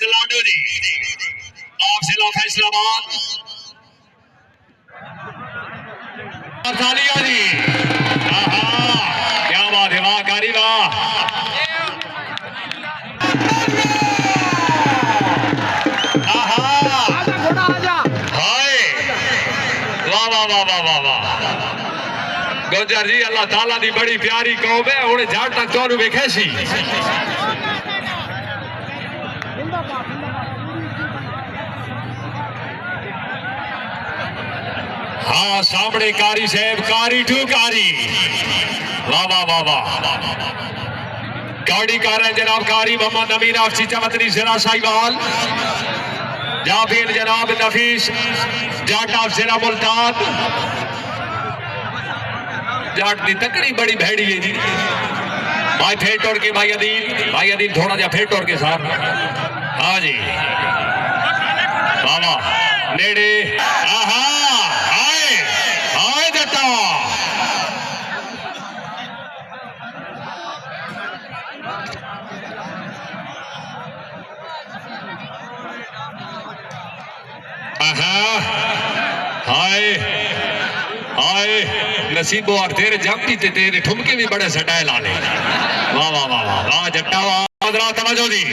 लाडो जी आप जिला फैसलाबाद तालियां जी। क्या बात है, वाह कारी वाह। गुजर जी अल्लाह ताला दी बड़ी प्यारी कौम है, उन्हें झाड़ तक चौरू वेखे सी। हाँ सामने कारी साहब, कारी टू कारी, वाह वाह वाह वाह। कौड़ी कार है जनाब कारी मोहम्मद अमीन ऑफ चीचा मतनी जिला साहिवाल, जाफिर जनाब नफीस जाट ऑफ जिला मुल्तान। जाट दी तकड़ी बड़ी भैड़ी है जी। भाई फेर तोड़ के भाई अदील थोड़ा जा फेर तोड़ के साहब। हाँ जी बाबा नेड़े। आहा हाय हाय जटा हाय हाय नसीबो और तेरे जापी ते तेरे ठुमके भी बड़े सटाए लाने। वाह वाह वाह वाह वाह जट्टा वाह जरा तवज्जो दी।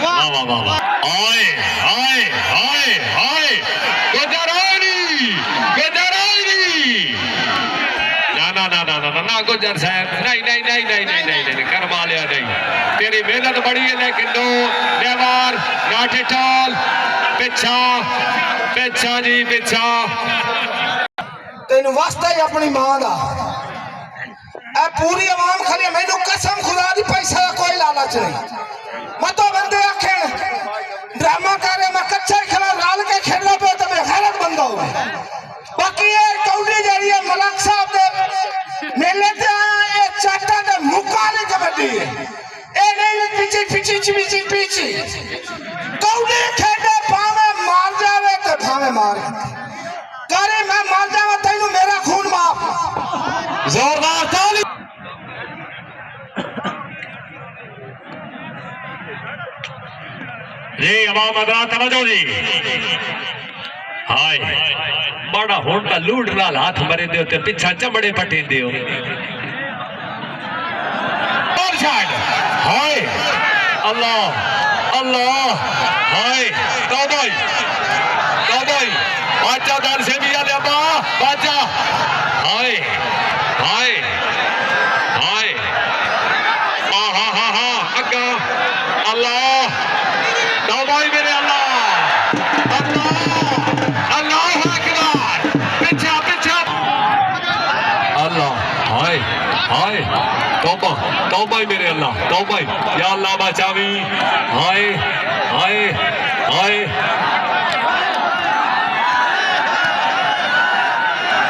वाह वाह वाह वाह हाय हाय हाय हाय गुजरानी ना गुजर साहब नहीं नहीं नहीं नहीं नहीं नहीं नहीं करवा लिया नहीं। तेरी मेहनत बड़ी है लेकिन no never not at all. पिछा पिछा जी पिछा तेन वास्ता ही अपनी मां दा ए पूरी आवाम खड़ी मैनू कसम खुदा दी पैसा का कोई लालच नहीं। मतो बंदे आखे ड्रामा करे मैं कच्चा खिला लाल के खेलना पे तो मैं गैरत बंदा हूं। बाकी ये कौड़ी जड़ी है मलक साहब दे मेले ते ये चाटा दे मुकाले कबड्डी ए नहीं पीछे पीछे पीछे पीछे कौड़ी खेले भावे मार जावे तो भावे मार करे मैं मार जावा तैनू मेरा खून माफ। जोरदार ताली। जी अवाम अदा तवज्जो जी। हाय बड़ा होंडा लूट लाल हाथ मरे दे ते पिछा चमड़े पटे दियो। और छाड़ हाय अल्लाह अल्लाह हाय तौबाई तौबाई बाचा दान से भी आले अब्बा बाचा हाय हाय हाय हा हा हा हा अग्गा अल्लाह तौबाई मेरे अल्लाह अल्लाह अल्लाह अकबर पिछा पिछा अल्लाह हाय हाय तौबा तौबा मेरे अल्लाह तौबा या अल्लाह बचावी। हाय हाय हाय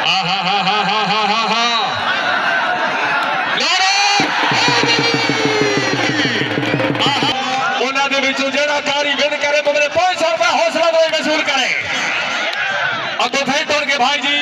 आहा हा हा हा हा हा हा ਉਹਨਾਂ ਦੇ ਵਿੱਚੋਂ ਜਿਹੜਾ कारी विन करे तो मेरे 500 रुपया हौसला दो वसूल करे। अब तो फिर तोड़ के भाई जी